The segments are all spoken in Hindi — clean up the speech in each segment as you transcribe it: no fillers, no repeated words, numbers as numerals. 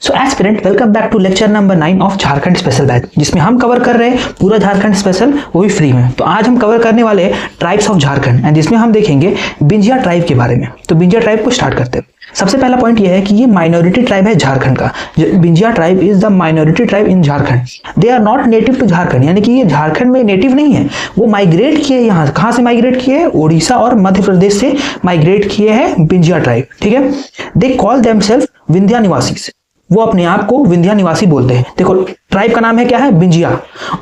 So aspirant welcome back to lecture number 9 of Jharkhand special batch, जिसमें हम कवर कर रहे हैं पूरा झारखंड स्पेशल, वो भी फ्री में। तो आज हम कवर करने वाले हैं ट्राइब्स ऑफ झारखंड एंड जिसमें हम देखेंगे बिंजिया ट्राइब के बारे में। तो बिंजिया ट्राइब को स्टार्ट करते हैं। सबसे पहला पॉइंट यह है कि ये माइनॉरिटी ट्राइब है झारखंड का। Binjhia tribe is the minority tribe in Jharkhand. They are not native to Jharkhand, यानी कि ये झारखंड में नेटिव नहीं है, वो माइग्रेट किए। यहाँ कहाँ से माइग्रेट किए? उड़ीसा और मध्य प्रदेश से माइग्रेट किए हैं बिंजिया ट्राइब, ठीक है। दे कॉल देमसेल्फ विंध्या निवासी, वो अपने आप को विंध्या निवासी बोलते हैं। देखो ट्राइब का नाम है क्या है? बिंजिया,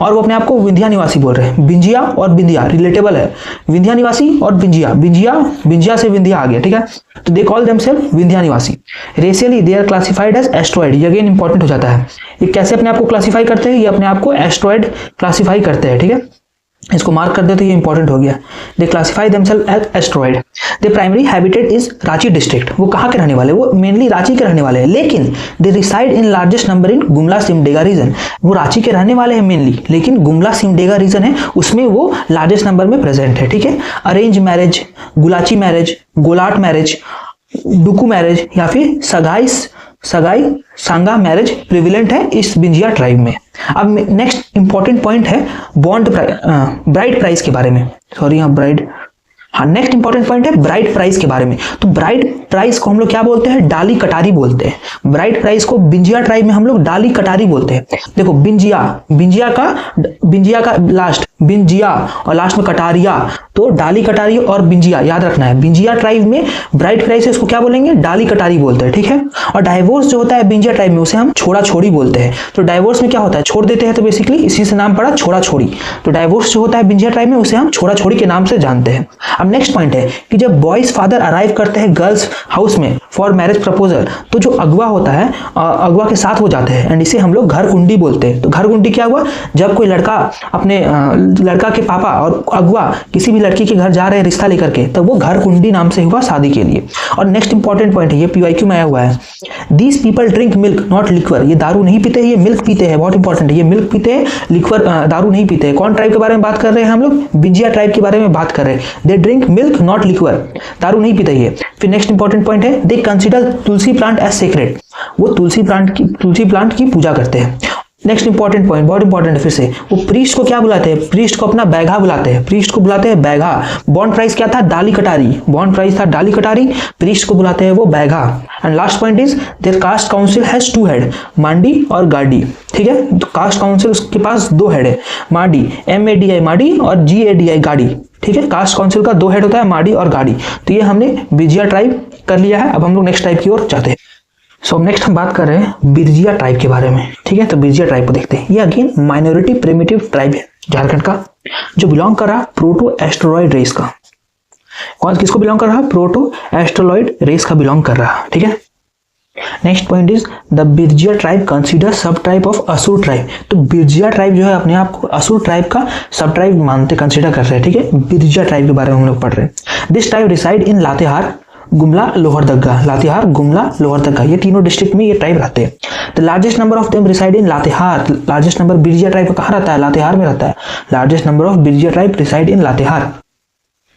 और वो अपने आप को विंध्या निवासी बोल रहे हैं। बिंजिया और बिंदिया रिलेटेबल है, विंध्या निवासी और बिंजिया, बिंजिया से विंध्या आ गया, ठीक है। तो दे कॉल देमसेल्फ विंध्या निवासी। Racially they are classified as Australoid. ये अगेन इंपॉर्टेंट हो जाता है, ये कैसे अपने आप को क्लासिफाई करते हैं? ये अपने आप को एस्ट्रॉइड क्लासिफाई करते हैं, ठीक है। इसको मार्क कर दे तो ये इंपॉर्टेंट हो गया। They classify themselves as australoid. They primary habitat is Ranchi district. वो कहाँ के रहने वाले? वो मेनली रांची के रहने वाले हैं, लेकिन they reside in largest number in Gumla Simdega region. वो रांची के रहने वाले हैं मेनली, लेकिन गुमला सिमडेगा रीजन है उसमें वो लार्जेस्ट नंबर में प्रेजेंट है, ठीक है। अरेंज मैरिज, गुलाची मैरिज, गोलाट मैरिज, डुकू मैरिज या फिर सगाई सांगा मैरिज प्रिविलेंट है इस बिंजिया ट्राइब में। अब नेक्स्ट इंपॉर्टेंट पॉइंट है ब्राइड प्राइस के बारे में। नेक्स्ट इंपॉर्टेंट पॉइंट है ब्राइड प्राइस के बारे में। तो ब्राइड प्राइस को हम लोग क्या बोलते हैं? डाली कटारी बोलते हैं। ब्राइड प्राइस को बिंजिया ट्राइब में हम लोग डाली कटारी बोलते हैं। देखो बिंजिया का लास्ट बिंजिया और लास्ट में कटारिया, तो डाली कटारी और बिंजिया याद रखना है। बिंजिया ट्राइब में ब्राइड प्राइस इसको क्या बोलेंगे? डाली कटारी बोलते हैं, ठीक है। और डाइवोर्स जो होता है बिंजिया ट्राइब में उसे हम छोड़ा छोड़ी बोलते हैं। तो डाइवोर्स में क्या होता है? छोड़ देते हैं, तो बेसिकली इसी से नाम पड़ा छोड़ा छोड़ी। तो डाइवोर्स जो होता है बिंजिया ट्राइब में उसे हम छोड़ा छोड़ी के नाम से जानते हैं। अब नेक्स्ट पॉइंट है कि जब बॉयज फादर अराइव करते हैं गर्ल्स हाउस में फॉर मैरिज प्रपोजल, तो जो अगवा होता है अगवा के साथ वो जाते हैं एंड इसे हम लोग घर कुंडी बोलते हैं। तो घर कुंडी क्या हुआ? जब कोई लड़का अपने लड़का के पापा और अगवा किसी भी लड़की के घर जा रहे हैं रिश्ता लेकर के, तब वो घर कुंडी नाम से हुआ शादी के लिए। और नेक्स्ट इंपॉर्टेंट पॉइंट है, ये पीवाईक्यू में आया हुआ है। These people drink milk not liquor. ये दारू नहीं पीते, ये मिल्क पीते हैं। बहुत इंपॉर्टेंट है, ये मिल्क पीते हैं, लिक्वर दारू नहीं पीते हैं। कौन ट्राइब के बारे में बात कर रहे हैं हम लोग? बिंजिया ट्राइब के बारे में बात कर रहे हैं। They drink milk not liquor, दारू नहीं पीते ये। फिर नेक्स्ट इंपॉर्टेंट पॉइंट है, they consider tulsi plant as sacred. वो तुलसी प्लांट की पूजा करते हैं। नेक्स्ट इंपॉर्टेंट पॉइंट, बहुत इंपॉर्टेंट है फिर से, वो प्रीस्ट को क्या बुलाते हैं? प्रीस्ट को अपना बैगा बुलाते हैं। प्रीस्ट को बुलाते हैं बैगा। बॉन्ड प्राइस क्या था? डाली कटारी। बॉन्ड प्राइस था डाली कटारी, प्रीस्ट को बुलाते हैं वो Baiga. And last point is their caste council has to head, मांडी और गाडी, ठीक है। तो कास्ट काउंसिल के पास दो हेड है, मांडी MADI मांडी और GADI गाड़ी, ठीक है। कास्ट काउंसिल का दो हेड होता है, मांडी और गाड़ी। तो ये हमने बिंजिया ट्राइब कर लिया है। अब हम लोग नेक्स्ट ट्राइब की ओर जाते हैं। सो नेक्स्ट हम बात कर रहे हैं बिंजिया ट्राइब के बारे में, ठीक है। तो बिंजिया ट्राइब को देखते हैं। ये अगेन माइनॉरिटी प्रिमिटिव ट्राइब है झारखंड का, जो बिलोंग कर रहा प्रोटो एस्ट्रोलॉइड रेस का। कौन किसको बिलोंग कर रहा? प्रोटो एस्ट्रोलॉइड रेस का बिलोंग कर रहा, ठीक है। Next point is the Binjhia tribe consider sub type of Asur tribe. तो बिंजिया ट्राइब जो है अपने आप को असुर ट्राइब का सब ट्राइब मानते, कंसीडर कर रहे हैं, ठीक है। बिंजिया ट्राइब के बारे में हम लोग पढ़ रहे हैं। This tribe reside in Latehar, Gumla, Lohardaga. Latehar, Gumla, Lohardaga, ये तीनों डिस्ट्रिक्ट में ये ट्राइब रहते हैं। The largest number of them reside in Latehar. Largest number Binjhia tribe का कहाँ रहता है? लातेहार में रहता है। Largest number of Binjhia tribe reside in Latehar.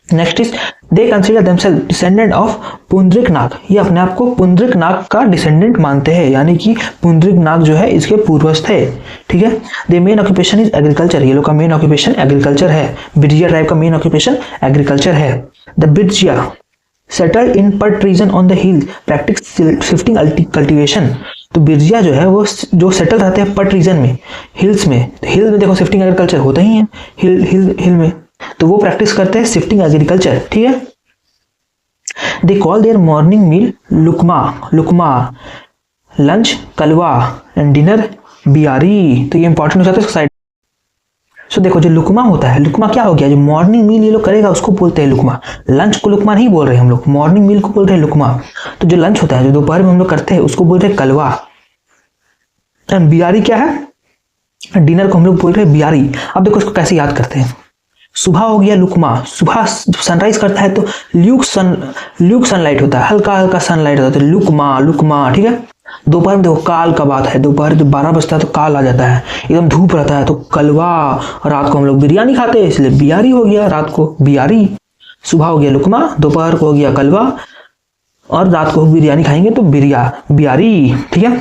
Next is they consider themselves descendant of Pundarik Nag. ये अपने आप को पुंडरिक नाग का डिसेंडेंट मानते हैं, यानी कि पुंडरिक नाग जो है इसके पूर्वज थे, ठीक है। They main occupation is agriculture. ये लोग का मेन ऑक्यूपेशन एग्रीकल्चर है। बिंजिया ट्राइब का मेन ऑक्यूपेशन एग्रीकल्चर है। The Binjhia settled in Pat region on the hill practice shifting cultivation. तो बिंजिया जो है वो जो सेटल रहते हैं पट रीजन में, हिल्स में। हिल में देखो शिफ्टिंग एग्रीकल्चर होता ही है हिल में, तो वो प्रैक्टिस करते हैं शिफ्टिंग एग्रीकल्चर, ठीक है। They call their morning meal lukma, lunch kalwa and dinner biyari. तो ये इंपॉर्टेंट हो जाता है सोसाइटी। सो देखो जो लुकमा होता है, लुकमा क्या हो गया? जो मॉर्निंग मील ये लोग करेगा उसको बोलते हैं लुकमा। लंच को लुकमा नहीं बोल रहे हम लोग, मॉर्निंग मील को बोल रहे हैं लुकमा। तो जो लंच होता है, जो दोपहर में हम लोग करते हैं, उसको बोलते हैं कलवा। एंड बियारी क्या है? डिनर को हम लोग बोल रहे हैं बियारी। अब देखो इसको कैसे याद करते हैं। सुबह हो गया लुकमा, सुबह सनराइज करता है तो ल्यूक सनलाइट होता है, हल्का हल्का सनलाइट होता है, लुकमा, ठीक है। दोपहर में देखो काल का बात है, दोपहर जब 12 बजता है तो काल आ जाता है, एकदम धूप रहता है तो कलवा। रात को हम लोग बिरयानी खाते हैं इसलिए बियारी हो गया, रात को बियारी। सुबह हो गया लुकमा, दोपहर को हो गया कलवा और रात को बिरयानी खाएंगे तो बियारी, ठीक है।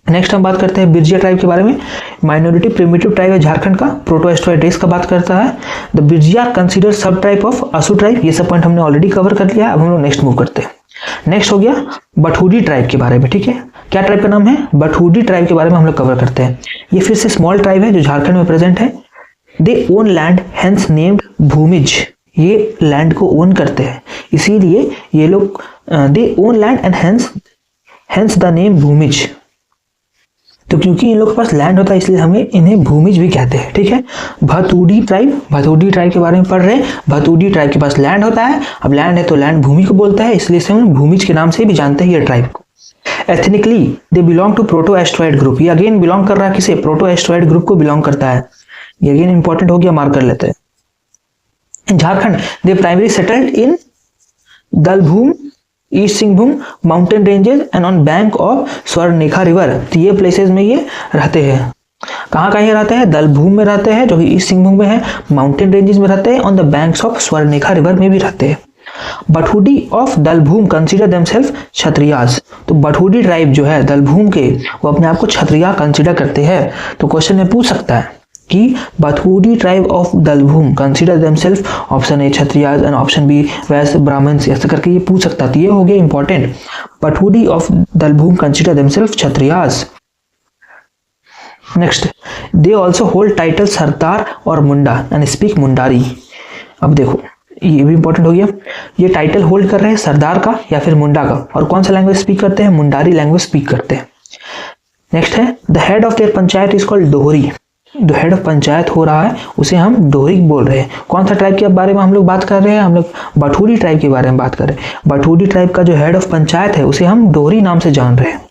नेक्स्ट हम बात करते हैं बिरजिया ट्राइब के बारे में। माइनॉरिटी प्रिमिटिव ट्राइब है झारखंड का, प्रोटो एस्ट्रॉइड रेस का बात करता है। The Birjia consider sub type of असू ट्राइब। ये सब पॉइंट हमने ऑलरेडी कवर कर लिया है। अब हम लोग नेक्स्ट मूव करते हैं। नेक्स्ट हो गया बठूडी ट्राइब के बारे में, ठीक है। क्या ट्राइब का नाम है? बठूडी ट्राइब के बारे में हम लोग कवर करते हैं। ये फिर से स्मॉल ट्राइब है जो झारखंड में प्रेजेंट है। They own land hence named Bhumij. ये लैंड को ओन करते हैं, इसीलिए ये लोग they own land and hence the name Bhumij. तो क्योंकि इन लोग के पास लैंड होता है इसलिए हमें इन्हें भूमिज भी कहते हैं, ठीक है। भतूडी ट्राइब के बारे में पढ़ रहे हैं। भतूडी ट्राइब के पास लैंड होता है। अब लैंड है तो लैंड भूमि को बोलता है, इसलिए से हम भूमिज के नाम से भी जानते हैं ये ट्राइब को। Ethnically they belong to proto Australoid group. ये अगेन बिलोंग कर रहा है किसे? प्रोटो एस्ट्रॉइड ग्रुप को बिलोंग करता है। ये अगेन इंपॉर्टेंट हो गया, मार्क कर लेते हैं। In Jharkhand they primary settled in Dhalbhum, East Singhbhum mountain ranges and on bank of Swarnarekha river. तो ये प्लेसेस में ये रहते हैं। कहाँ कहाँ ये रहते हैं? दलभूम में रहते हैं जो कि ईस्ट सिंहभूम में है, माउंटेन रेंजेस में रहते हैं, on the banks of Swarnarekha river में भी रहते हैं। Bathudi of दलभूम consider themselves Kshatriyas. तो बठूडी ट्राइब जो है दलभूम के, वो अपने आप को क्षत्रिया कंसीडर करते हैं। तो क्वेश्चन में पूछ सकता है कि Bathudi tribe of दलभूम consider themselves, option A Kshatriyas and option B Vaishya Brahmins, ऐसे करके ये पूछ सकता है। तो ये हो गया important. Bathudi of दलभूम consider themselves Kshatriyas. Next, they also hold title Sardar और मुंडा एंड स्पीक मुंडारी। अब देखो ये भी इंपॉर्टेंट हो गया। ये टाइटल होल्ड कर रहे हैं सरदार का या फिर मुंडा का, और कौन सा लैंग्वेज स्पीक करते हैं? मुंडारी लैंग्वेज स्पीक करते हैं। नेक्स्ट है the head of their panchayat is called डोहरी। जो हेड ऑफ पंचायत हो रहा है उसे हम डोहरी बोल रहे हैं। कौन सा ट्राइब के बारे में हम लोग बात कर रहे हैं? हम लोग बठूडी ट्राइब के बारे में बात कर रहे हैं। बठूडी ट्राइब का जो हेड ऑफ पंचायत है उसे हम डोहरी नाम से जान रहे हैं।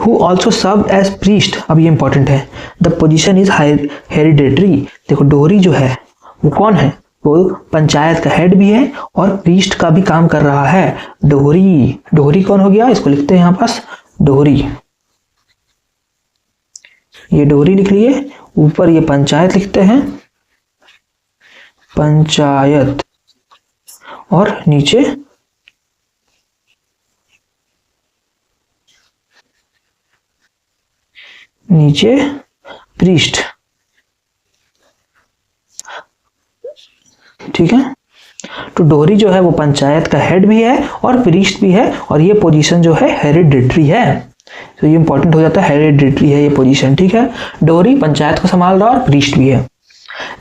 Who also served as priest। अब ये इंपॉर्टेंट है। The position is hereditary. देखो डोहरी जो है वो कौन है? वो पंचायत का हेड भी है और प्रीस्ट का भी काम कर रहा है। डोहरी कौन हो गया? इसको लिखते हैं यहाँ पास डोहरी। ये डोहरी लिख लिए, ऊपर ये पंचायत लिखते हैं, पंचायत, और नीचे प्रीस्ट, ठीक है। तो डोहरी जो है वो पंचायत का हेड भी है और प्रीस्ट भी है, और ये पोजीशन जो है हेरिडेटरी है। तो ये इंपॉर्टेंट हो जाता है, हेरिडेटरी है ये पोजीशन, ठीक है। डोहरी पंचायत को संभाल रहा और प्रीस्ट भी है।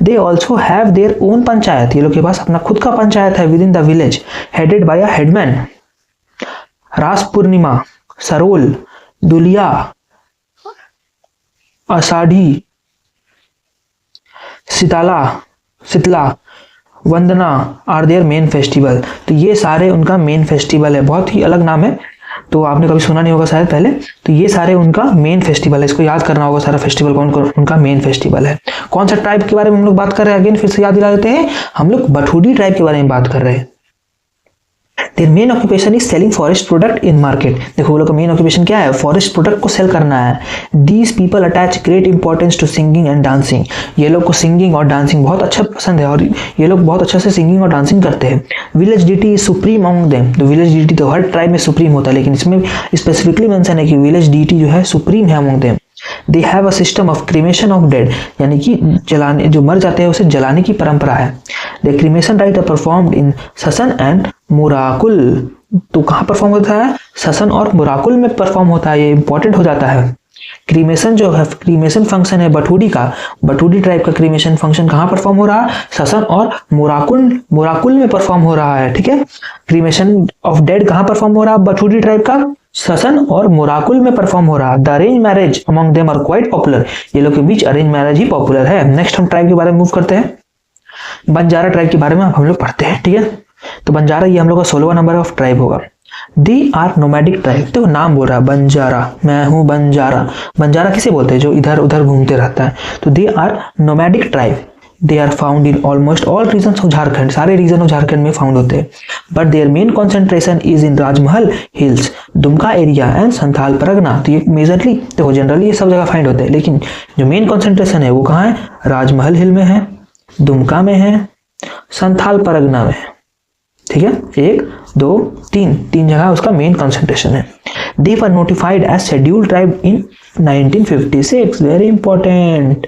They also have their own panchayat. ये लोग के पास अपना खुद का पंचायत है with in the village, headed by a headman. रास पूर्णिमा, सरोल, दुलिया, आषाढ़ी, शीतला, वंदना आर देयर मेन फेस्टिवल। तो ये सारे उनका मेन फेस्टिवल है। बहुत ही अलग नाम है, तो आपने कभी सुना नहीं होगा शायद पहले। तो ये सारे उनका मेन फेस्टिवल है, इसको याद करना होगा सारा फेस्टिवल कौन कौन उनका मेन फेस्टिवल है। कौन सा ट्राइब के बारे में हम लोग बात कर रहे हैं? अगेन फिर से याद दिला देते हैं, हम लोग बठूडी ट्राइब के बारे में बात कर रहे हैं। Their main occupation is selling forest product in market. देखो वो लोग का मेन ऑक्यूपेशन क्या है? फॉरेस्ट प्रोडक्ट को सेल करना है। These people attach great importance to singing and dancing. ये लोग को सिंगिंग और डांसिंग बहुत अच्छा पसंद है, और ये लोग बहुत अच्छा से सिंगिंग और डांसिंग करते हैं। Village deity is supreme among them. तो विलेज डीटी तो हर ट्राइब में सुप्रीम होता है, लेकिन इसमें स्पेसिफिकली मेंशन है कि विलेज डीटी जो है सुप्रीम है among them. They have a system of cremation of dead, यानी कि जलाने, जो मर जाते हैं उसे जलाने की परंपरा है। The cremation rite are performed in Sasan and Murakul. तो कहाँ परफॉर्म होता है? ससन और मुराकुल में परफॉर्म होता है। ये इंपॉर्टेंट हो जाता है। क्रीमेशन जो है, क्रीमेशन फंक्शन है बठूडी का, बठूडी ट्राइब का क्रीमेशन फंक्शन कहाँ परफॉर्म हो रहा है? ससन और मुराकुल में परफॉर्म हो रहा है, ठीक है। क्रीमेशन ऑफ डेड कहाँ परफॉर्म हो रहा है? बठूडी ट्राइब का ससन और मुराकुल में परफॉर्म हो रहा है। The arrange marriage among them are quite popular. ये लोग के बीच अरेंज मैरिज ही पॉपुलर है। नेक्स्ट हम ट्राइब के बारे में मूव करते हैं। बंजारा ट्राइब के बारे में हम लोग पढ़ते हैं, ठीक है। तो बंजारा ये हम लोग का 16वां नंबर ऑफ ट्राइब होगा। They are nomadic tribe. तो नाम बोल रहा है बंजारा, मैं हूं बंजारा। बंजारा किसे बोलते हैं? जो इधर उधर घूमते रहता है। तो they are nomadic tribe. They are found in almost all regions of Jharkhand. सारे रीजन ऑफ झारखंड में फाउंड होते हैं, but their main concentration is in Rajmahal hills, Dumka area and Santhal Pargana. तो ये मेजरली देखो जनरली ये सब जगह फाइंड होते हैं, लेकिन जो मेन कॉन्सेंट्रेशन है वो कहाँ है? राजमहल हिल में है, दुमका में है, संथाल परगना में है, ठीक है। 1 2 3 जगह उसका मेन कंसंट्रेशन है। They were notified as scheduled tribe in 1956, very important.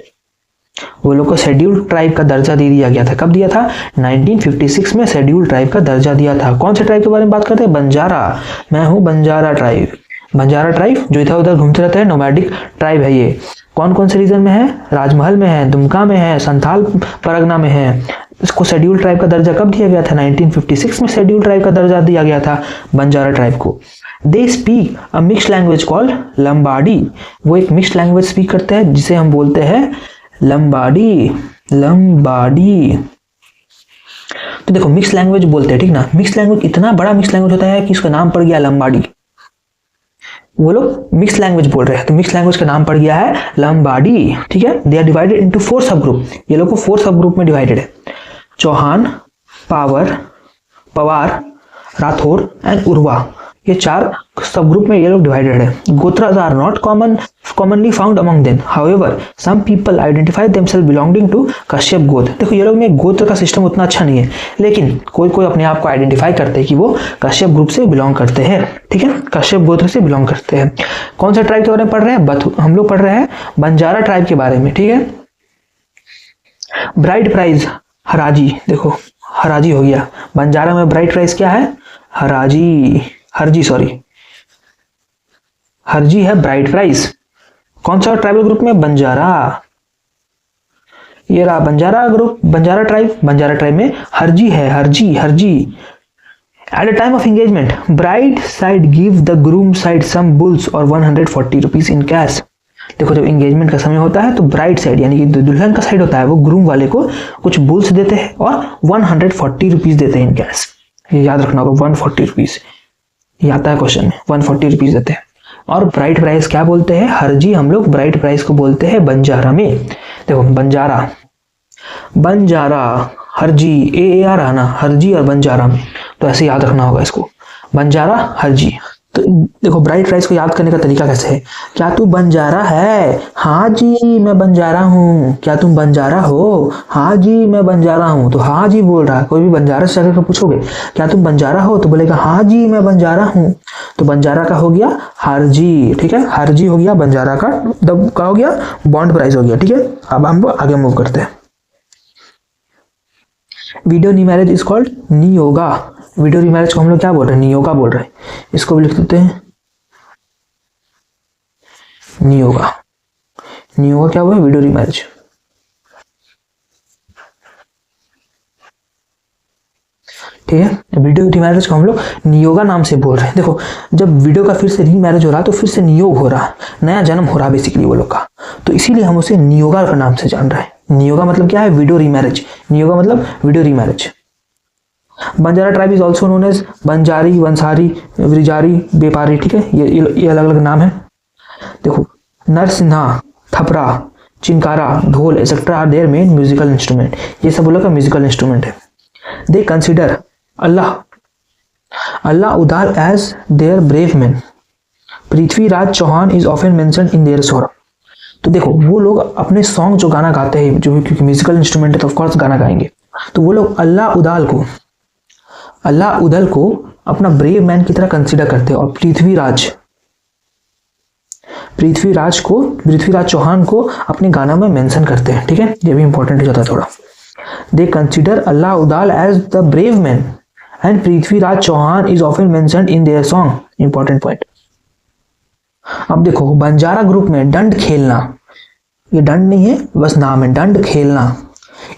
वो लोग को शेड्यूल्ड ट्राइब का दर्जा दे दिया गया था। कब दिया था? 1956 में शेड्यूल्ड ट्राइब का दर्जा दिया था। कौन से ट्राइब के बारे में बात करते हैं? बंजारा। मैं हूं बंजारा ट्राइब। बंजारा ट्राइब जो इधर उधर घूमते रहते हैं, नोमैडिक ट्राइब है ये। कौन कौन से रीजन में है? राजमहल में है, दुमका में है, संथाल परगना में है। इसको शेड्यूल्ड ट्राइब का दर्जा कब दिया गया था? 1956 में शेड्यूल्ड ट्राइब का दर्जा दिया गया था बंजारा ट्राइब को। They speak a mixed language called Lambadi. वो एक मिक्स्ड लैंग्वेज स्पीक करते हैं जिसे हम बोलते हैं लंबाडी। लंबाडी। तो देखो मिक्स लैंग्वेज बोलते हैं, ठीक ना। मिक्स लैंग्वेज इतना बड़ा मिक्स लैंग्वेज होता है कि इसका नाम पड़ गया लंबाडी। वो लोग मिक्स लैंग्वेज बोल रहे हैं तो मिक्स लैंग्वेज का नाम पड़ गया है लंबाडी, ठीक है। दे आर डिवाइडेड इनटू 4 सब ग्रुप। ये लोग को 4 सब ग्रुप में डिवाइडेड है। चौहान, पावर, पवार, राठौर एंड उर्वा, ये 4 सब ग्रुप में ये लोग डिवाइडेड है। Gotras are not commonly found among them. However, some people identify themselves belonging to Kashyap गोत्र। देखो ये लोग में गोत्र का सिस्टम उतना अच्छा नहीं है, लेकिन कोई कोई अपने आप को आइडेंटिफाई करते हैं कि वो कश्यप ग्रुप से बिलोंग करते हैं, ठीक है। कश्यप गोत्र से बिलोंग करते हैं। कौन सा ट्राइब के बारे में पढ़ रहे हैं? हम लोग पढ़ रहे हैं बंजारा ट्राइब के बारे में, ठीक है। ब्राइड प्राइज हराजी। देखो हराजी हो गया। बंजारा में ब्राइड प्राइज क्या है? हराजी, हरजी, सॉरी हरजी है ब्राइड प्राइज। कौन सा ट्राइबल ग्रुप में? बंजारा। ये रहा Banjara group, Banjara tribe. Banjara tribe में हरजी है, हरजी, हरजी। At the time of engagement bride side give the groom side some bulls और 140 रुपीज इन कैश। देखो जब एंगेजमेंट का समय होता है तो ब्राइड साइड यानी कि दुल्हन का साइड होता है वो ग्रूम वाले को कुछ बुल्स देते हैं और 140 रुपीज देते हैं इन कैश। ये याद रखना होगा, 140 रुपीज। ये आता है क्वेश्चन में, 140 रुपीज देते हैं। और ब्राइड प्राइस क्या बोलते हैं? हरजी हम लोग ब्राइड प्राइस को बोलते हैं बंजारा में। देखो बंजारा, बंजारा, हरजी, ए आर आना, हरजी और बंजारा में, तो ऐसे याद रखना होगा इसको, बंजारा हरजी। तो देखो ब्राइड प्राइस को याद करने का तरीका कैसे है? क्या तू बंजारा है? हाँ जी मैं बंजारा हूँ। क्या तुम बंजारा हो? हाँ जी मैं बंजारा हूँ। तो हाँ जी बोल रहा है। कोई भी बंजारा से जाकर पूछोगे क्या तुम बंजारा हो, तो बोलेगा हाँ जी मैं बंजारा हूँ। तो बंजारा का हो गया हरजी, ठीक है। हरजी हो गया बंजारा का, तब का हो गया बॉन्ड प्राइस हो गया, ठीक है। अब हम आगे मूव करते हैं। Widow remarriage is called niyoga. Widow remarriage को हम लोग क्या बोल रहे हैं? नियोगा बोल रहे हैं। इसको भी लिख देते हैं नियोगा। नियोगा क्या हुआ? Video remarriage. ठीक है। वीडियो रीमैरिज को हम लोग नियोगा नाम से बोल रहे हैं। देखो जब वीडियो का फिर से रीमैरिज हो रहा है तो फिर से नियोग हो रहा है, नया जन्म हो रहा है बेसिकली वो लोग का, तो इसीलिए हम उसे नियोगा का नाम से जान रहे हैं। नियोगा मतलब क्या है? Video remarriage. नियोगा मतलब widow remarriage. Banjara tribe is also known as Banjari, Vansari, Vrijari, Bepari, ठीक है। ये अलग अलग नाम है। देखो Narasimha, Thapra, Chinkara, dhol etcetera are their main musical instrument. ये सब वो लोग का म्यूजिकल इंस्ट्रूमेंट है। They consider Alha Udal as their brave man. Prithviraj Chauhan is often mentioned in their song. तो देखो वो लोग अपने सॉन्ग जो गाना गाते हैं, जो क्योंकि म्यूजिकल इंस्ट्रूमेंट है तो ऑफकोर्स गाना गाएंगे, तो वो लोग अल्लाह उदल को अपना ब्रेव मैन की तरह कंसीडर करते हैं। और पृथ्वीराज चौहान को अपने गाना में मेंशन करते हैं, ठीक है। ये भी इंपॉर्टेंट हो जाता है थोड़ा। They consider Alha Udal as the brave man and Prithviraj Chauhan is often mentioned in their song. Important point. अब देखो बंजारा ग्रुप में डंड खेलना, ये डंड नहीं है बस नाम है, Dand Khelna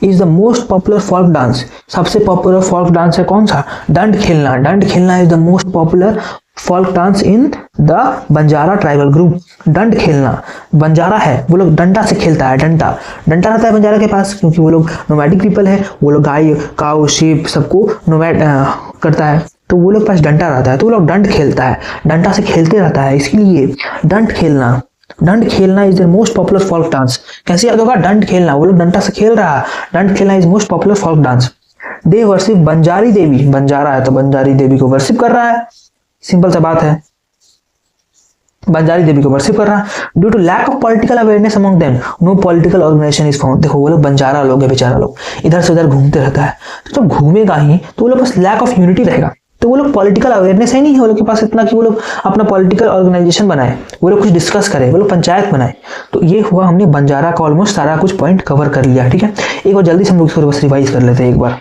is the most popular folk dance. सबसे पॉपुलर फोल्क डांस है कौन सा? डंड खेलना। डंड Khelna is the most popular folk dance in the Banjara tribal group. डंड खेलना, बंजारा है वो लोग डंडा से खेलता है। डंडा रहता है बंजारा के पास, क्योंकि वो लोग नोमैडिक पीपल है। वो लोग गाय, काऊ, शीप सबको नोमैड करता है, तो वो लोग पास डंडा रहता है, तो वो लोग डंड खेलता है, डंडा से खेलते रहता है, इसलिए डंड खेलना। डंड Khelna is the most popular folk dance. कैसे याद होगा? डंड खेलना, वो लोग डंडा से खेल रहा है, Dand Khelna is most popular folk dance. They worship Banjari Devi. Banjara है तो बंजारी देवी को वर्शिप कर रहा है, सिंपल सा बात है, बंजारी देवी को वर्शिप कर रहा है। Due to lack of political awareness among them no political organisation is found. देखो वो लोग बंजारा लोग है, बेचारा लोग इधर से उधर घूमते रहता है, तो जब घूमेगा ही तो वो लोग बस लैक ऑफ यूनिटी रहेगा, तो वो लोग पॉलिटिकल अवेयरनेस है नहीं है वो लोग के पास इतना कि वो लोग अपना पॉलिटिकल ऑर्गेनाइजेशन बनाए, वो लोग कुछ डिस्कस करें, वो लोग पंचायत बनाए। तो ये हुआ, हमने बंजारा का ऑलमोस्ट सारा कुछ पॉइंट कवर कर लिया। ठीक है, एक बार जल्दी से हम लोग इसको बस रिवाइज कर लेते हैं एक बार।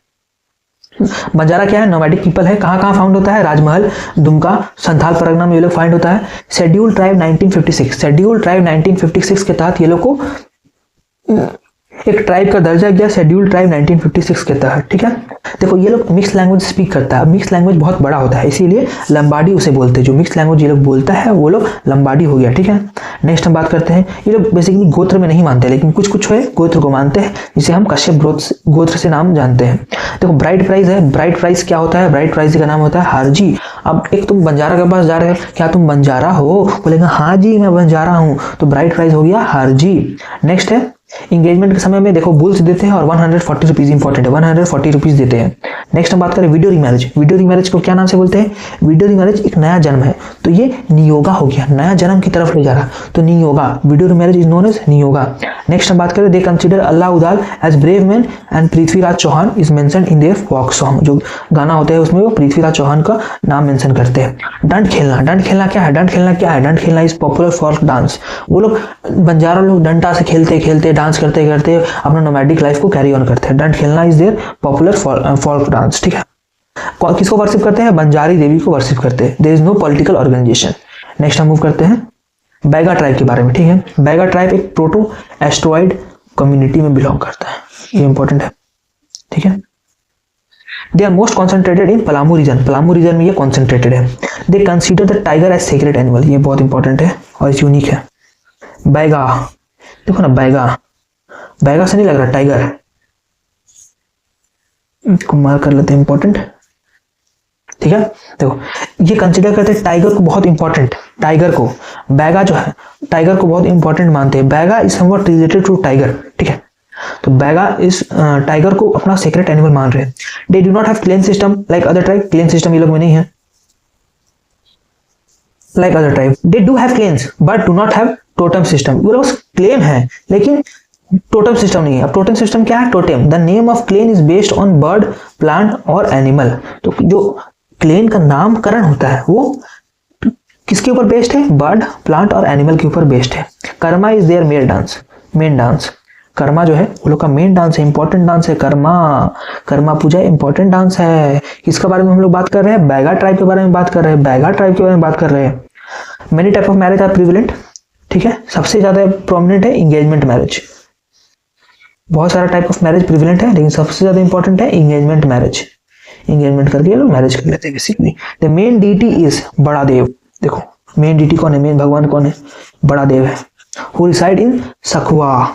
बंजारा क्या है? नोमैडिक पीपल है। कहाँ कहाँ फाउंड होता है? राजमहल, दुमका, संथाल परगना में ये लोग फाइंड होता है। शेड्यूल ट्राइब 1956, शेड्यूल ट्राइब 1956 के तहत ये लोग को एक ट्राइब का दर्जा गया, शेड्यूल ट्राइब 1956 के तहत। ठीक है, देखो ये लोग मिक्स लैंग्वेज स्पीक करता है। मिक्स लैंग्वेज बहुत बड़ा होता है, इसीलिए लंबाडी उसे बोलते हैं। जो मिक्स लैंग्वेज ये लोग बोलता है वो लोग लंबाडी हो गया। ठीक है, नेक्स्ट हम बात करते हैं, ये लोग बेसिकली गोत्र में नहीं मानते, लेकिन कुछ कुछ है गोत्र को मानते हैं, जिसे हम कश्यप गोत्र से नाम जानते हैं। देखो ब्राइट प्राइज है। ब्राइट प्राइज क्या होता है? ब्राइट प्राइज का नाम होता है हारजी। अब एक तुम बंजारा के पास जा रहे हो, क्या तुम बंजारा हो? बोलेगा हाँ जी मैं बंजारा हूँ, तो ब्राइट प्राइज हो गया हारजी। नेक्स्ट है इंगेजमेंट के समय में देखो बुल्स देते हैं और 140 रुपीज इंपॉर्टेंट है, 140 रुपीज देते हैं। नेक्स्ट हम बात करें वीडियो रीमैरिज। वीडियो रीमैरिज को क्या नाम से बोलते हैं? वीडियो रीमैरिज एक नया जन्म है, तो ये नियोगा हो गया, नया जन्म की तरफ ले जा रहा, तो niyoga, widow remarriage is known as niyoga. Next हम बात करें, they consider Alha Udal as brave man and Prithviraj Chauhan is mentioned in their folk song. जो गाना होता है उसमें वो पृथ्वीराज चौहान का नाम मेंशन करते हैं। डंड खेलना, डंड खेलना क्या है? डंड खेलना क्या है? Dand Khelna is popular folk dance. वो लोग बंजारा लोग डंडा से खेलते खेलते डांस करते करते अपना नोमैडिक लाइफ को कैरी ऑन करते हैं। Dand Khelna is their popular folk dance. ठीक है, किसको वर्शिप करते हैं? बंजारी देवी को वर्शिप करते हैं। There is no political organisation. Next हम मूव करते हैं बैगा ट्राइब के बारे में। ठीक है, बैगा ट्राइब एक प्रोटो एस्ट्रॉइड कम्युनिटी में बिलोंग करता है, ये इंपॉर्टेंट है। ठीक है, they are most concentrated in Palamu region. Palamu region में ये कॉन्सेंट्रेटेड है। They consider the tiger as sacred animal, ये बहुत इंपॉर्टेंट है और यूनिक है। बैगा, देखो ना बैगा, बैगा से नहीं लग रहा टाइगर, इसको मार्क कर लेते हैं इंपॉर्टेंट। ठीक है, देखो ये कंसीडर करते हैं टाइगर को बहुत इंपॉर्टेंट, टाइगर को, बैगा जो है टाइगर को बहुत इंपॉर्टेंट मानते हैं। Baiga is somewhat related to tiger. ठीक है, तो बैगा इस टाइगर को अपना सीक्रेट एनिमल मान रहे हैं। They do not have clan system like other tribe, clan system ये लोग में नहीं है like other tribe. They do have clans but do not have totem system. वो लोग क्लेम है लेकिन टोटम सिस्टम नहीं है। अब टोटम सिस्टम क्या है? Totem, the name of clan is based on bird, plant और एनिमल। तो जो क्लेन का नामकरण होता है वो किसके ऊपर बेस्ड है? बर्ड, प्लांट और एनिमल के ऊपर बेस्ड है। Karma is their main dance, main dance. Karma जो है वो लोग का मेन डांस है, इंपॉर्टेंट डांस है कर्मा। कर्मा पूजा इंपॉर्टेंट डांस है। किसके बारे में हम लोग बात कर रहे हैं? बैगा ट्राइब के बारे में बात कर रहे हैं, बैगा ट्राइब के बारे में बात कर रहे हैं। Many type of marriage are prevalent. ठीक है, सबसे ज्यादा प्रोमिनेंट है इंगेजमेंट मैरिज। बहुत सारा टाइप ऑफ मैरिज प्रिविलेंट है, लेकिन सबसे ज्यादा इंपॉर्टेंट है इंगेजमेंट मैरिज। इंगेजमेंट करके ये लोग मैरिज कर लेते हैं basically. The main deity is Bada Dev. देखो मेन डीटी कौन है? मेन भगवान कौन है? बड़ा देव है। हु रिसाइड इन सखुआ,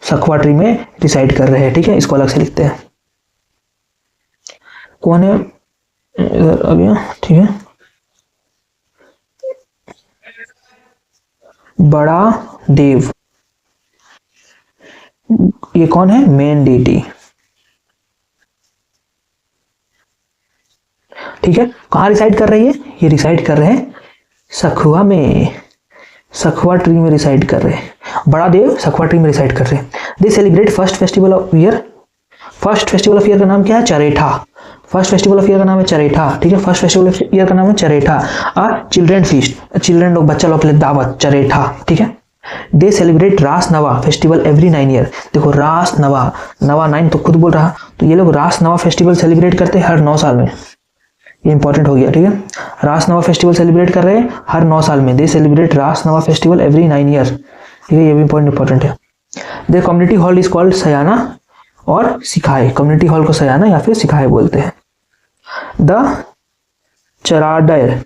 सखुआ ट्री में रिसाइड कर रहे हैं। ठीक है, इसको अलग से लिखते हैं। कौन है? इधर आ गया। ठीक है, बड़ा देव, ये कौन है? Main deity. ठीक है, कहां रिसाइड कर रही है? ये रिसाइड कर रहे हैं सखुआ में, सखुआ ट्री में रिसाइड कर रहे हैं। बड़ा देव सखुआ ट्री में रिसाइड कर रहे हैं। दे celebrate first festival of year. First festival of year का नाम क्या है? चरेठा। फर्स्ट फेस्टिवल ऑफ ईयर का नाम है चरेठा। ठीक है, फर्स्ट फेस्टिवल ऑफ ईयर का नाम है चरेठा। और चिल्ड्रन फीस्ट, चिल्ड्रन लोग, बच्चा लोग के लिए दावत, चरेठा। ठीक है, दे सेलिब्रेट रास नवा फेस्टिवल एवरी 9 ईयर। देखो रास नवा, नवा 9 तो खुद बोल रहा, तो ये लोग रास नवा फेस्टिवल सेलिब्रेट करते हैं हर 9 साल में। ये इंपॉर्टेंट हो गया। ठीक है, रास नवा फेस्टिवल सेलिब्रेट कर रहे हैं हर 9 साल में। दे सेलिब्रेट रास नवा फेस्टिवल एवरी 9 ईयर। ठीक है, ये भी इंपॉर्टेंट है। दे कम्युनिटी हॉल इज कॉल्ड सयाना और सिखाए। कम्युनिटी हॉल को सयाना या फिर सिखाए बोलते हैं। The Charidar,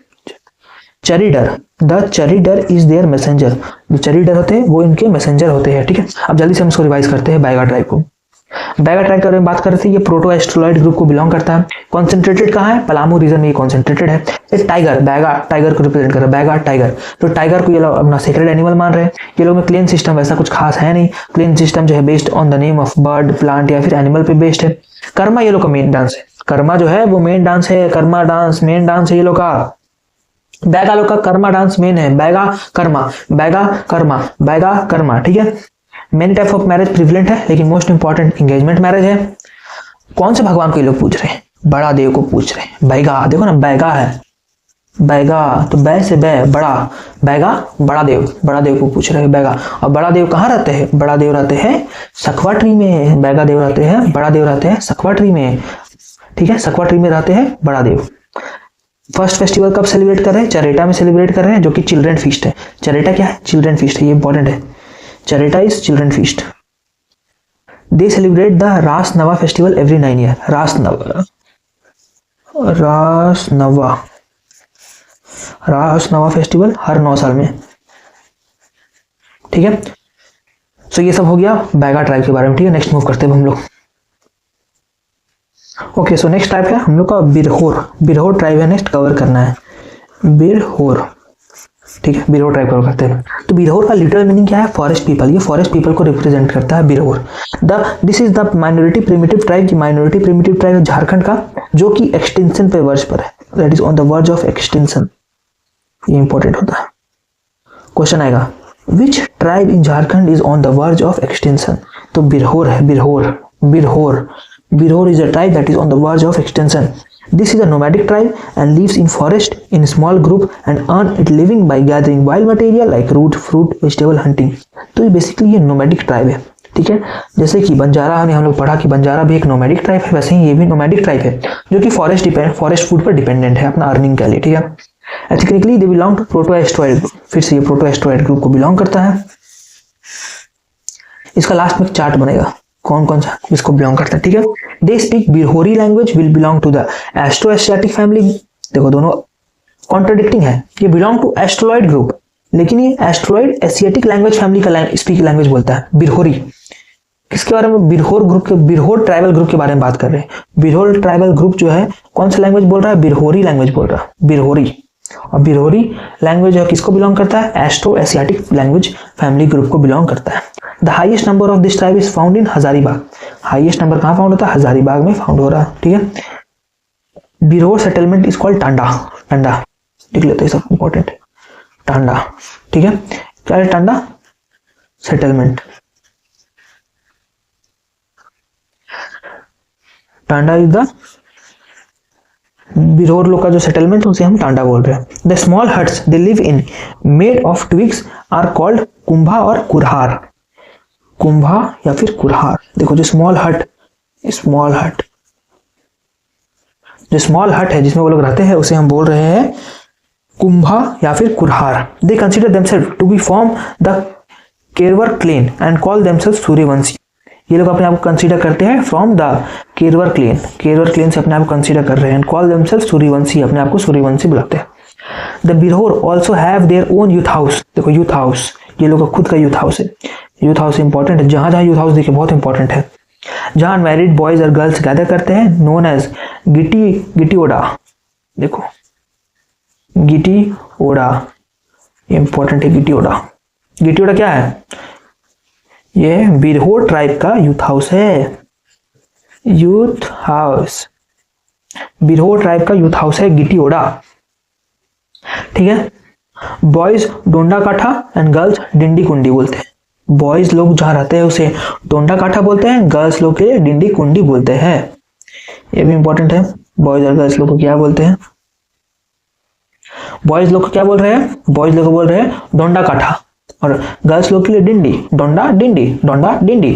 Charidar, the Charidar is their messenger. जो चरीडर होते हैं वो इनके मैसेंजर होते हैं। ठीक है, अब जल्दी से हम इसको रिवाइज करते हैं बैगा ट्राइब को। बैगा ट्राइब के बारे में बात कर रहे थे, ये प्रोटो एस्ट्रोलॉइड ग्रुप को बिलोंग करता है। कॉन्सेंट्रेटेड कहाँ है? पलामू रीजन में ये कॉन्सेंट्रेटेड है। एक टाइगर, बैगा टाइगर को रिप्रेजेंट कर रहा है, बैगा टाइगर। तो टाइगर को ये लोग अपना सेक्रेड एनिमल मान रहे हैं। ये लोग में क्लेन सिस्टम वैसा कुछ खास है नहीं। क्लेन सिस्टम जो है based on the name of bird, plant या फिर एनिमल पे बेस्ड है। कर्मा ये लोग का मेन डांस है। कर्मा जो है वो मेन डांस है, कर्मा डांस मेन डांस है ये लोग का। बैगा लोग का कर्मा डांस मेन है, बैगा कर्मा, बैगा कर्मा, बैगा कर्मा। ठीक है, many type of marriage prevalent है, लेकिन मोस्ट इंपॉर्टेंट इंगेजमेंट मैरिज है। कौन से भगवान को ये लोग पूज रहे हैं? बड़ा देव को पूछ रहे हैं। बैगा, देखो ना बैगा है, बैगा तो बै से बै बड़ा, बैगा बड़ा देव को पूछ रहे हैं बैगा। और बड़ा देव कहाँ रहते हैं? बड़ा देव रहते हैं सखवा ट्री में। बैगा देव रहते हैं, बड़ा देव रहते हैं सखवा ट्री में, ठीक है, सखवा ट्री में रहते हैं बड़ा देव। फर्स्ट फेस्टिवल कब सेलिब्रेट कर रहे हैं? चरेटा में सेलिब्रेट कर रहे हैं, जो कि चिल्ड्रन फीस्ट है। चरेटा क्या है? चिल्ड्रन फीस्ट है, ये इंपॉर्टेंट है। Chareta is children feast. They celebrate the Ras Nawa festival every 9 year. रास नवा फेस्टिवल हर 9 साल में, ठीक है। सो ये सब हो गया बैगा ट्राइब के बारे में, ठीक है। नेक्स्ट मूव करते हैं हम लोग। ओके, सो नेक्स्ट टाइप है हम लोग का बिरहोर ट्राइब है, नेक्स्ट कवर करना है बिरहोर, ठीक है। बिरहोर ट्राइब कवर करते हैं। तो बिरहोर का लिटरल मीनिंग क्या है? Forest people. ये फॉरेस्ट पीपल को रिप्रेजेंट करता है Birhor. This is the minority primitive tribe. Minority primitive tribe Jharkhand का, जो कि एक्सटेंशन पे वर्ज पर है, that is on the verge of extension. ये इंपॉर्टेंट होता है, क्वेश्चन आएगा which tribe in Jharkhand is on the verge of extension. तो बिरहोर है, Birhor is a tribe that is on the verge of extinction. This is a nomadic tribe and lives in forest in small group and earn its living by gathering wild material like root, fruit, vegetable hunting. तो ये बेसिकली ये नोमैडिक ट्राइब है, ठीक है। जैसे कि बंजारा ने हम लोग पढ़ा कि बंजारा भी एक नोमैडिक ट्राइब है, वैसे ही ये भी नोमैडिक ट्राइब है, जो कि फॉरेस्ट फूड पर डिपेंडेंट है अपना अर्निंग के लिए, ठीक है। Ethically they belong to proto Australoid group. फिर से ये प्रोटोएस्ट्रॉइड ग्रुप को बिलोंग करता है। इसका लास्ट में चार्ट बनेगा कौन कौन सा इसको बिलोंग करता है, ठीक है। They speak Birhori language, will belong to the Austro Asiatic family. देखो दोनों कॉन्ट्राडिक्टिंग है, ये बिलोंग टू एस्ट्रोलॉइड ग्रुप, लेकिन ये एस्ट्रोलॉइड एशियाटिक लैंग्वेज फैमिली का स्पीक लैंग्वेज बोलता है बिरहोरी। किसके बारे में? बिरहोर ट्राइबल ग्रुप के बारे में बात कर रहे हैं। बिरहोर ट्राइबल ग्रुप जो है कौन सा लैंग्वेज बोल रहा है? बिरहोरी लैंग्वेज बोल रहा है, बिरहोरी। और बिरहोरी लैंग्वेज जो है किसको बिलोंग करता है? Astro Asiatic language family group को बिलोंग करता है। The highest number of this tribe is found in Hazaribagh. Highest number कहाँ फाउंड होता है? हजारीबाग में फाउंड हो रहा है, ठीक है। Birhor settlement is called Tanda लिख लेते हैं, सब इंपॉर्टेंट है। टांडा, ठीक है। क्या है Tanda? Settlement. Tanda is the Birhor लोग का जो सेटलमेंट है उसे हम टांडा बोल रहे हैं। The small huts they live in made of twigs are called Kumbha और कुरहार। कुंभा या फिर कुरहार। देखो जो स्मॉल हट है जिसमें वो लोग रहते हैं उसे हम बोल रहे हैं कुंभा या फिर कुरहार। They consider themselves to be from the Kerwar clan and call themselves Suryavanshi. ये लोग अपने आप को कंसीडर करते हैं फ्रॉम द केरवर क्लेन से अपने आप को कंसीडर कर रहे हैं। कॉल देमसेल्फ सूर्यवंशी, अपने आप को सूर्यवंशी बुलाते हैं। The Birhor also have their own youth house. देखो यूथ हाउस, ये लोग का खुद का यूथ हाउस है। यूथ हाउस इंपॉर्टेंट है, जहां यूथ हाउस देखिए बहुत इंपॉर्टेंट है, जहां मैरिड बॉयज और गर्ल्स गैदर करते हैं, नोन एज गिटी ओडा। देखो गिटी ओडा इंपॉर्टेंट है। गिटी ओडा क्या है? ये बिरहोर ट्राइब का यूथ हाउस है। यूथ हाउस, बिरहोर ट्राइब का यूथ हाउस है गिटी ओडा, ठीक है। बॉयज डोंडा काठा एंड गर्ल्स डिंडी कुंडी बोलते हैं। बॉयज लोग जहां रहते हैं उसे डोंडा काठा बोलते हैं, गर्ल्स लोग के डिंडी कुंडी बोलते हैं। ये भी इंपॉर्टेंट है। बॉयज और गर्ल्स लोग को क्या बोलते हैं? बॉयज लोग को क्या बोल रहे हैं? बॉयज लोग को बोल रहे हैं डोंडा काठा, और गर्ल्स लोग के लिए Dindi, Donda Dindi.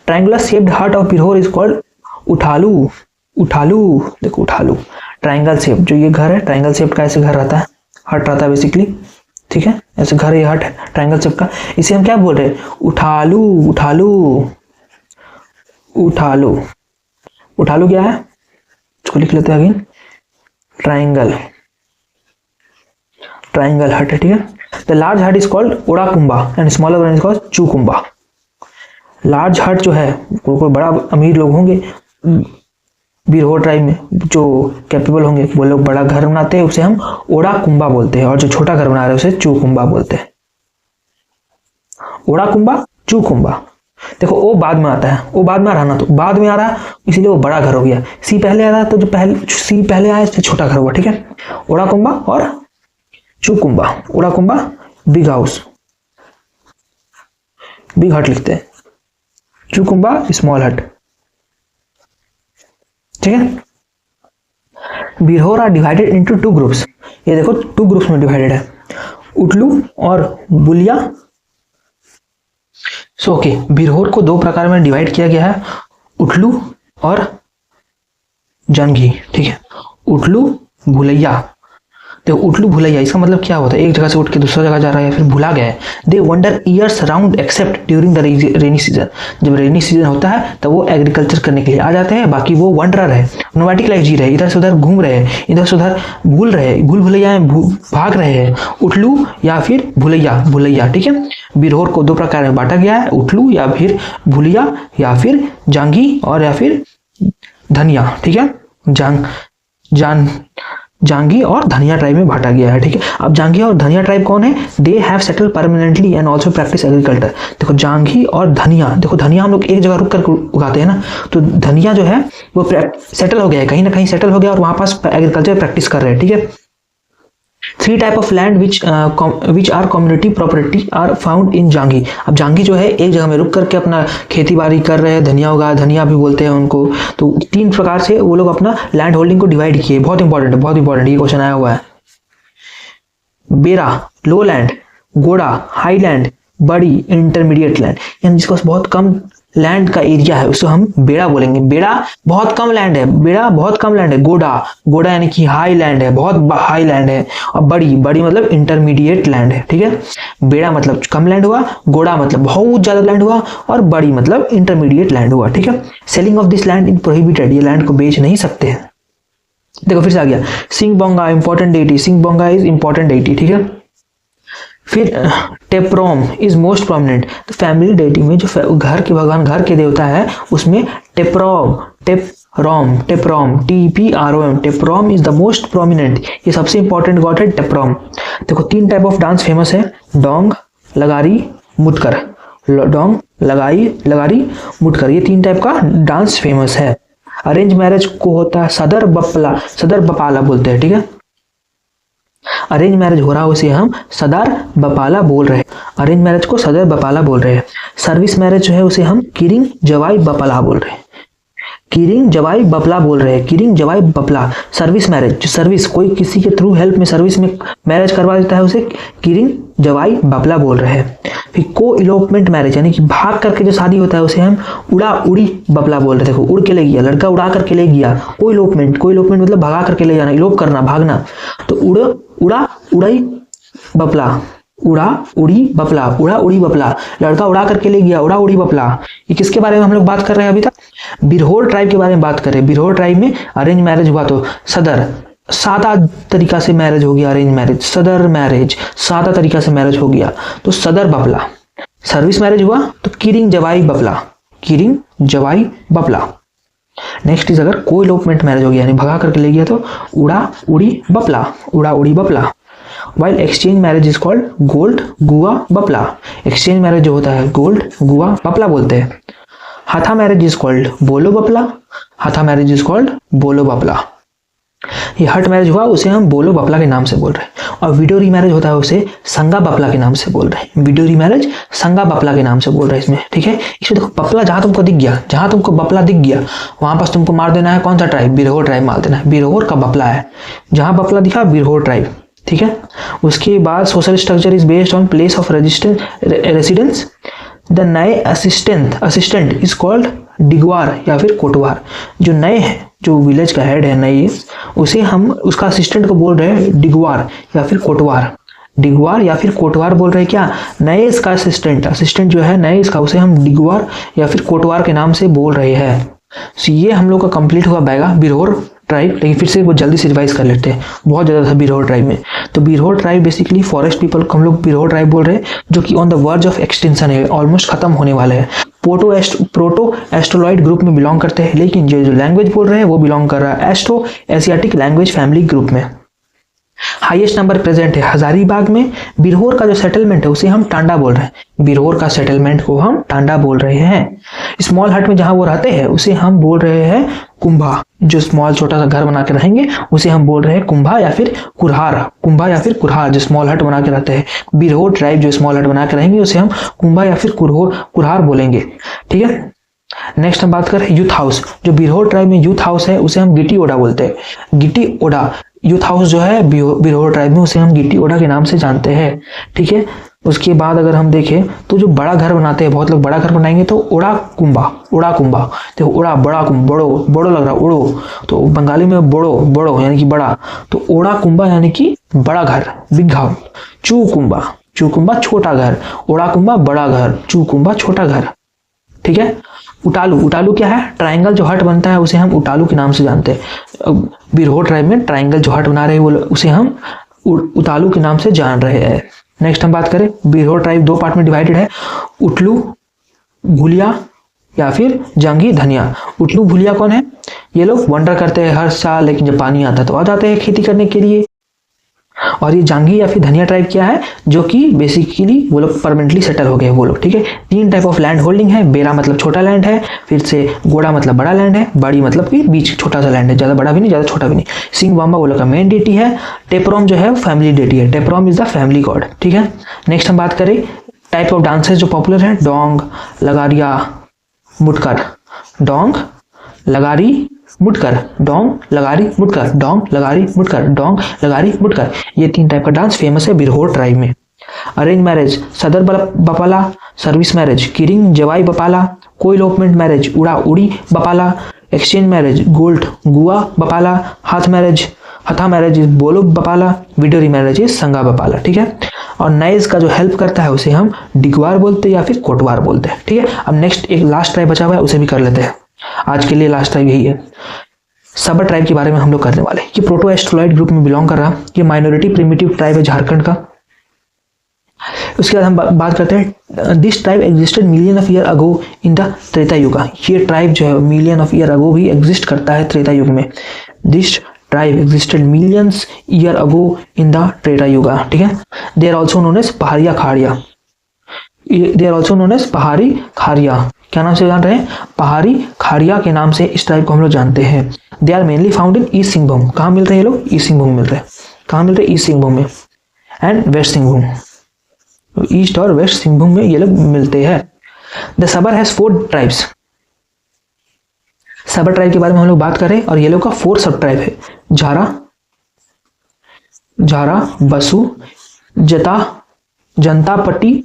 Triangular shaped हट ऑफ बिरहोर इज कॉल्ड उठालू। देखो उठालू ट्रायंगल शेप, जो ये घर है ट्रायंगल शेप का ऐसे घर रहता है, हट रहता है बेसिकली, ठीक है। ऐसे घर ये हट है ट्रायंगल शेप का, इसे हम क्या बोल रहे हैं? उठालू क्या है? इसको लिख लेते हैं अगेन, ट्रायंगल हट है, ठीक है। The large hut is called Ora Kumba and smaller one is called Chu Kumba. Large हट जो है कोई बड़ा अमीर लोग होंगे बिरहोर ट्राइब में, जो कैपेबल होंगे, वो लोग बड़ा घर बनाते हैं, उसे हम ओड़ा कुंबा बोलते हैं, और जो छोटा घर बना रहे हैं उसे चू कुंबा बोलते हैं। ओड़ा कुंबा, चू कुंबा। देखो ओ बाद में आता है, ओ बाद में आ रहा ना, तो बाद में आ रहा इसीलिए वो बड़ा घर हो गया। सी पहले आ रहा तो जो सी पहले आया इससे छोटा घर हुआ, ठीक है। ओड़ा कुंबा और चू कुंबा। ओड़ा कुंबा बिग हाउस, बिग हट लिखते हैं, चू कुंबा स्मॉल हट, ठीक है। Birhor are divided into 2 groups. ये देखो 2 ग्रुप्स में डिवाइडेड है, उटलू और बुलिया। सो ओके, बिरहोर को 2 प्रकार में डिवाइड किया गया है, उटलू और जंगी। ठीक है, उटलू भुलैया। तो उटलू भुलैया इसका मतलब क्या होता है, एक जगह से उठ के दूसरा जगह जा रहा है या फिर भुला गया है। They wander years round except during the rainy season. जब रेनी सीजन होता है तब वो एग्रीकल्चर करने के लिए आ जाते हैं, बाकी वो वंडरर है, नोमैटिक लाइफ जी रहे हैं, इधर से उधर घूम रहे हैं, इधर से उधर भूल रहे हैं, भूल भुलैया में भाग रहे हैं। उटलू या फिर भुलैया, भुलैया। ठीक है, बिरहोर को 2 प्रकार में बांटा गया है, उटलू या फिर भुलिया या फिर जांगी और या फिर धनिया। ठीक है, जांगी और धनिया ट्राइब में बांटा गया है। ठीक है, अब जांगी और धनिया ट्राइब कौन है? They have settle permanently and also practice agriculture. देखो जांगी और धनिया, देखो धनिया हम लोग एक जगह रुक कर उगाते हैं ना, तो धनिया जो है वो सेटल हो गया है, कहीं ना कहीं सेटल हो गया और वहां पास एग्रीकल्चर प्रैक्टिस कर रहे हैं। ठीक है, 3 type of land which are community property are found in Jangi. अब जांगी जो है एक जगह में रुक करके अपना खेती बाड़ी कर रहे हैं, धनिया उगा, धनिया भी बोलते हैं उनको। तो 3 प्रकार से वो लोग अपना लैंड होल्डिंग को डिवाइड किए। बहुत इंपॉर्टेंट है, बहुत इंपॉर्टेंट, ये क्वेश्चन आया हुआ है। बेरा लो लैंड, गोड़ा हाई लैंड, बड़ी इंटरमीडिएट लैंड। यानी जिसके पास बहुत कम लैंड का एरिया है उसको हम बेड़ा बोलेंगे। बेड़ा बहुत कम लैंड है, बेड़ा बहुत कम लैंड है। गोड़ा, गोड़ा यानी कि हाई लैंड है, बहुत हाई लैंड है। और बड़ी, बड़ी मतलब इंटरमीडिएट लैंड है। ठीक है, बेड़ा मतलब कम लैंड हुआ, गोड़ा मतलब बहुत ज्यादा लैंड हुआ और बड़ी मतलब इंटरमीडिएट लैंड हुआ। ठीक है, selling of this land in prohibited, ये लैंड को बेच नहीं सकते हैं। देखो फिर से आ गया, Sing Bonga important deity, Sing Bonga is important deity. ठीक है, फिर टेप्रोम इज मोस्ट प्रोमिनेंट। तो फैमिली डेटी में जो घर के भगवान, घर के देवता है, उसमें Teprom, Teprom TPROM, Teprom is the most prominent, ये सबसे इंपॉर्टेंट गॉड है टेप्रोम। देखो 3 टाइप ऑफ डांस फेमस है, डोंग, लगारी, मुटकर। डोंग, लगारी, मुटकर, ये 3 टाइप का डांस फेमस है। अरेंज मैरिज को होता है सदर बपाला बोलते हैं। ठीक है, अरेंज मैरिज हो रहा है उसे हम सदर बपाला बोल रहे हैं, अरेंज मैरिज को सदर बपाला बोल रहे हैं। सर्विस मैरिज जो है उसे हम किरिंग जवाई बपला बोल रहे हैं, किरिंग जवाई बपला बोल रहे हैं, किरिंग जवाई बपला। सर्विस मैरिज, जो सर्विस कोई किसी के थ्रू हेल्प में सर्विस में मैरिज करवा देता है उसे किरिंग जवाई बपला बोल रहे हैं। फिर को इलोपमेंट मैरिज यानी कि भाग करके जो शादी होता है उसे हम उड़ा उड़ी बपला बोल रहे हैं। देखो उड़ के ले गया, लड़का उड़ा करके ले गया। को इलोपमेंट मतलब भगा करके ले जाना, इलोप करना, भागना। तो उड़ाई बपला, उड़ा उड़ी बपला, लड़का उड़ा करके ले गया, उड़ा उड़ी बपला। ये किसके बारे में हम लोग बात कर रहे हैं अभी तक? बिरहोर ट्राइब के बारे में बात कर रहे हैं। बिरहोर ट्राइब में अरेंज मैरिज हुआ तो सदर, सादा तरीका से मैरिज हो गया, अरेंज मैरिज, सदर मैरिज, सादा तरीका से मैरिज हो गया तो सदर बपला। सर्विस मैरिज हुआ तो किरिंग जवाई बपला, किरिंग जवाई बपला। नेक्स्ट इज अगर को इलोपमेंट मैरिज हो गया यानी भगा करके ले गया तो उड़ा Udi Bapla, Uda Udi Bapla. While exchange marriage is called Gold Gua Bapla. Exchange marriage जो होता है गोल्ड गुआ बपला बोलते हैं। हाथा मैरिज इज कॉल्ड बोलो बपला, हाथा मैरिज इज कॉल्ड बोलो बपला। ये हट मैरिज हुआ उसे हम बोलो बपला के नाम से बोल रहे हैं। और वीडियो रीमैरिज होता है उसे संगा बपला के नाम से बोल रहे हैं। वीडियो रीमैरिज संगा बपला के नाम से बोल रहे हैं इसमें। ठीक है, इसमें देखो बपला जहां तुमको दिख गया, जहां तुमको बपला दिख गया वहां पास तुमको मार देना है कौन सा ट्राइब? बिरहोर ट्राइब मार देना है। बिरहोर का बपला है, जहां बपला दिखा बिरहोर ट्राइब। ठीक है, उसके बाद social structure is based on place of residence. The नए असिस्टेंट इज कॉल्ड डिगवार या फिर कोटवार। जो नए है, जो विलेज का हेड है नए, उसे हम उसका असिस्टेंट को बोल रहे हैं डिगवार या फिर कोटवार। डिगवार या फिर कोटवार बोल रहे हैं क्या? नए इसका असिस्टेंट जो है नए इसका, उसे हम डिगवार या फिर कोटवार के नाम से बोल रहे हैं। सो ये हम लोग का कंप्लीट हुआ बैगा बिरहोर ट्राइब। लेकिन फिर से वो जल्दी से रिवाइज कर लेते हैं, बहुत ज़्यादा था बिरहोर ट्राइब में। तो Birhor tribe basically forest people को हम लोग बिरहोर ट्राइब बोल रहे हैं, जो कि on the verge of extension है, ऑलमोस्ट खत्म होने वाले हैं। प्रोटो एस्ट्रोलॉइड ग्रुप में बिलोंग करते हैं, लेकिन जो लैंग्वेज बोल रहे हैं वो बिलोंग कर रहा है astro Asiatic language family group में। हाईएस्ट नंबर प्रेजेंट है हजारीबाग में। बिरहोर का जो सेटलमेंट है उसे हम टांडा बोल रहे हैं, बिरहोर का सेटलमेंट को हम टांडा बोल रहे हैं। स्मॉल हट में जहां वो रहते हैं उसे हम बोल रहे हैं कुंभा। जो स्मॉल छोटा सा घर बना के रहेंगे उसे हम बोल रहे हैं कुंभा या फिर कुरहार। कुंभा या फिर कुरहार जो स्मॉल हट बना के रहते हैं। बिरहोर ट्राइब जो स्मॉल हट बना के रहेंगे उसे हम कुंभा या फिर कुरहार बोलेंगे। ठीक है, नेक्स्ट हम बात करें यूथ हाउस। जो बिरहोर ट्राइब में यूथ हाउस है उसे हम गिटी ओडा बोलते हैं। गिटी ओडा यूथ हाउस जो है बिरहोर ट्राइब में, उसे हम गिटी ओडा के नाम से जानते हैं। ठीक है, उसके बाद अगर हम देखें तो जो बड़ा घर बनाते हैं, बहुत लोग बड़ा घर बनाएंगे तो ओड़ा कुंबा, ओड़ा कुंबा, देखो ओड़ा बड़ा कुंभ, बड़ो बड़ो लग रहा, ओड़ो, तो बंगाली में बड़ो बड़ो यानी कि बड़ा, तो ओड़ा कुंबा यानी कि बड़ा घर, बिग हाउस। चू कुंबा छोटा घर, ओड़ा कुंबा बड़ा घर, चू कुंबा छोटा घर। ठीक है, उटालू क्या है? ट्रायंगल जो हट बनता है उसे हम उटालू के नाम से जानते हैं। बिरहोर ट्राइब में ट्रायंगल जो हट बना रहे हैं उसे हम उटालू के नाम से जान रहे हैं। नेक्स्ट हम बात करें, बिरहोर ट्राइब 2 पार्ट में डिवाइडेड है, उटलू भूलिया या फिर जंगी धनिया। उटलू भूलिया कौन है? ये लोग वंडर करते हैं हर साल, लेकिन जब पानी आता है तो आ जाते हैं खेती करने के लिए। और ये जांगी या फिर धनिया ट्राइब क्या है? जो कि बेसिकली वो लोग परमानेंटली सेटल हो गए वो लोग। ठीक है, 3 टाइप ऑफ लैंड होल्डिंग है। बेरा मतलब छोटा लैंड है, फिर से गोड़ा मतलब बड़ा लैंड है, बड़ी मतलब कि बीच छोटा सा लैंड है, ज्यादा बड़ा भी नहीं ज्यादा छोटा भी नहीं। सिंह वाम्बा वो लोग का मेन डेटी है। टेपरोम जो है फैमिली डेटी है, Teprom is the family god. ठीक है, नेक्स्ट हम बात करें टाइप ऑफ डांसेस जो पॉपुलर है, डोंग, लगारिया, मुटकर। डोंग, लगारी, मुटकर, डोंग, लगारी, मुटकर, डोंग, लगारी, मुटकर, डोंग, लगारी, मुटकर। ये 3 टाइप का डांस फेमस है बिरहोर ट्राइब में। Arrange marriage, Sadar Bapala, service marriage, किरिंग जवाई बपाला, को इलोपमेंट मैरिज, उड़ा उड़ी बपाला, एक्सचेंज मैरिज, गोल्ड गुआ बपाला, हाथ मैरिज, हथा मैरिज इज बोलो बपाला, विडोरी मैरिज इज संगा बपाला। ठीक है, और नाइज का जो हेल्प करता है उसे हम डिगवार बोलते हैं या फिर कोटवार बोलते हैं। ठीक है, अब नेक्स्ट एक लास्ट ट्राइब बचा हुआ है, उसे भी कर लेते हैं। आज के लिए लास्ट ट्राइब यही है। सबर ट्राइब के बारे में हम लोग करने वाले। ये प्रोटो एस्ट्रोलॉइड ग्रुप में बिलोंग कर रहा, ये माइनॉरिटी प्रिमिटिव ट्राइब है झारखंड का। उसके बाद हम बात करते हैं, this tribe existed million of year ago in the Treta Yuga. ये ट्राइब जो है मिलियन ऑफ ईयर अगो भी एग्जिस्ट करता है त्रेता युग में। This tribe existed millions year ago in the Treta Yuga. ठीक है, they are also known as Paharia Kharia, they are also known as Pahari Kharia. क्या नाम से जान रहे हैं? पहाड़ी खाड़िया के नाम से इस ट्राइब को हम लोग जानते हैं। They are mainly found in East Singhbhum. कहाँ मिल रहे हैं ये लोग? ईस्ट सिंहभूम मिल रहे हैं। कहाँ मिल रहे हैं? ईस्ट सिंहभूम में एंड वेस्ट सिंहभूम। तो ईस्ट और वेस्ट सिंहभूम में ये लोग मिलते हैं। द सबर हैज 4 ट्राइब्स। सबर ट्राइब के बारे में हम लोग बात करें और ये लोग का 4 सब ट्राइब है, झारा, बसु, जनता पट्टी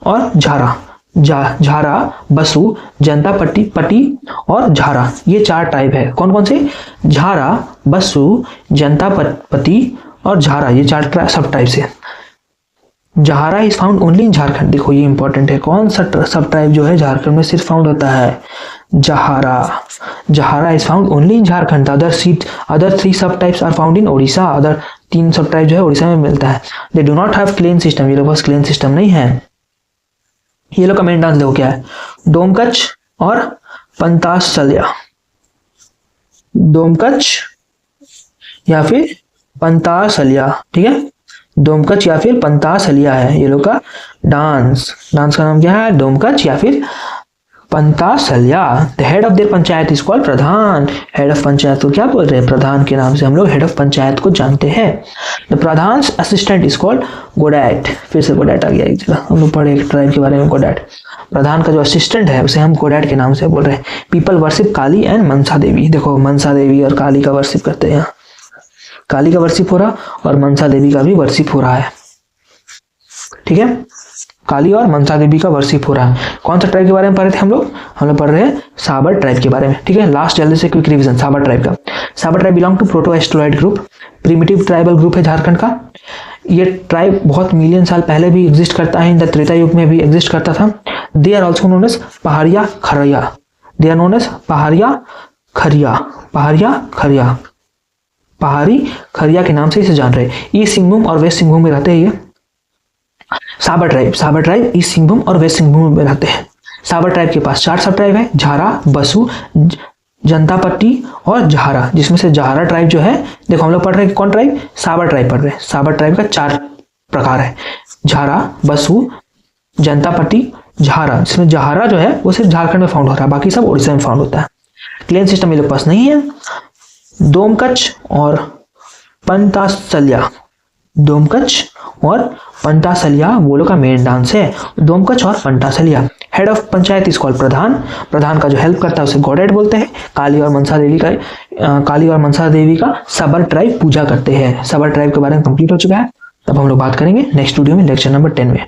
और झारा। झारा, बसु, जनता पट्टी और झारा, ये 4 ट्राइब है। कौन कौन से? झारा, बसु, जनता पट्टी और झारा, ये 4 सब ट्राइब से। झारा is found only in Jharkhand. देखो ये इंपॉर्टेंट है, कौन सा सब ट्राइब जो है झारखंड में सिर्फ फाउंड होता है? Jhara is found only in Jharkhand. Other 3 sub types are found in Odisha. Other 3 sub type जो है ओडिशा में मिलता है। They do not have clan system, ये लोग पास क्लेन सिस्टम नहीं है। ये लोग का मेन डांस देखो क्या है, डोमकच और पंतासलिया। डोमकच या फिर पंतासलिया। ठीक है, डोमकच या फिर पंतासलिया है ये लोग का डांस का नाम क्या है? डोमकच या फिर Pantasalia. The head of their panchayat is called Pradhan. Head of panchayat को क्या बोल रहे हैं? प्रधान के नाम से हम लोग हेड ऑफ पंचायत को जानते हैं। The Pradhan assistant is called Godait. फिर से गोडैट आ गया एक जगह, हम लोग पढ़े एक ट्राइब के बारे में, गोडैट। प्रधान का जो असिस्टेंट है उसे हम गोडैट के नाम से बोल रहे हैं। People worship Kali and Mansa Devi. देखो मनसा देवी और काली का वर्शिप करते हैं यहाँ। काली का वर्शिप हो रहा और मनसा देवी का भी वर्शिप हो रहा है। ठीक है, काली और मनसा देवी का वर्शिप हो रहा है। कौन सा ट्राइब के बारे में पढ़ रहे थे हम लोग पढ़ रहे हैं साबर ट्राइब के बारे में। ठीक है, लास्ट जल्दी से क्विक रिवीजन साबर ट्राइब का। Sabar tribe belong to proto Australoid group, primitive tribal group है झारखंड का। ये ट्राइब बहुत मिलियन साल पहले भी एग्जिस्ट करता है, इन द त्रेता युग में भी एग्जिस्ट करता था। They are also known as Paharia Kharia. They are known as Paharia Kharia. Pahari खरिया के नाम से इसे जान रहे हैं। ईस्ट सिंहभूम और वेस्ट सिंहभूम में रहते हैं ये साबर ट्राइब ईस्ट सिंहभूम और वेस्ट सिंहभूम में रहते हैं। साबर ट्राइब के पास 4 सब ट्राइब है, झारा, बसु, जनता पट्टी और झारा, जिसमें से झारा ट्राइब जो है, देखो हम लोग पढ़ रहे हैं कौन ट्राइब? साबर ट्राइब पढ़ रहे हैं। साबर ट्राइब का 4 प्रकार है, झारा, बसु, जनता पट्टी, झारा, जिसमें झारा जो है वो सिर्फ झारखंड में फाउंड होता है, बाकी सब उड़ीसा में फाउंड होता है। क्लेन सिस्टम ये लोग पास नहीं है। डोमकच और पंतासलिया, डोमकच और पंतासलिया वो लोग का मेन डांस है। डोमकच और Pantasalia head of panchayat is called Pradhan, Pradhan का जो हेल्प करता है उसे गॉडेड बोलते हैं। काली और मनसा देवी का सबर ट्राइब पूजा करते हैं। सबर ट्राइब के बारे में कंप्लीट हो चुका है। अब हम लोग बात करेंगे नेक्स्ट वीडियो में लेक्चर नंबर 10 में।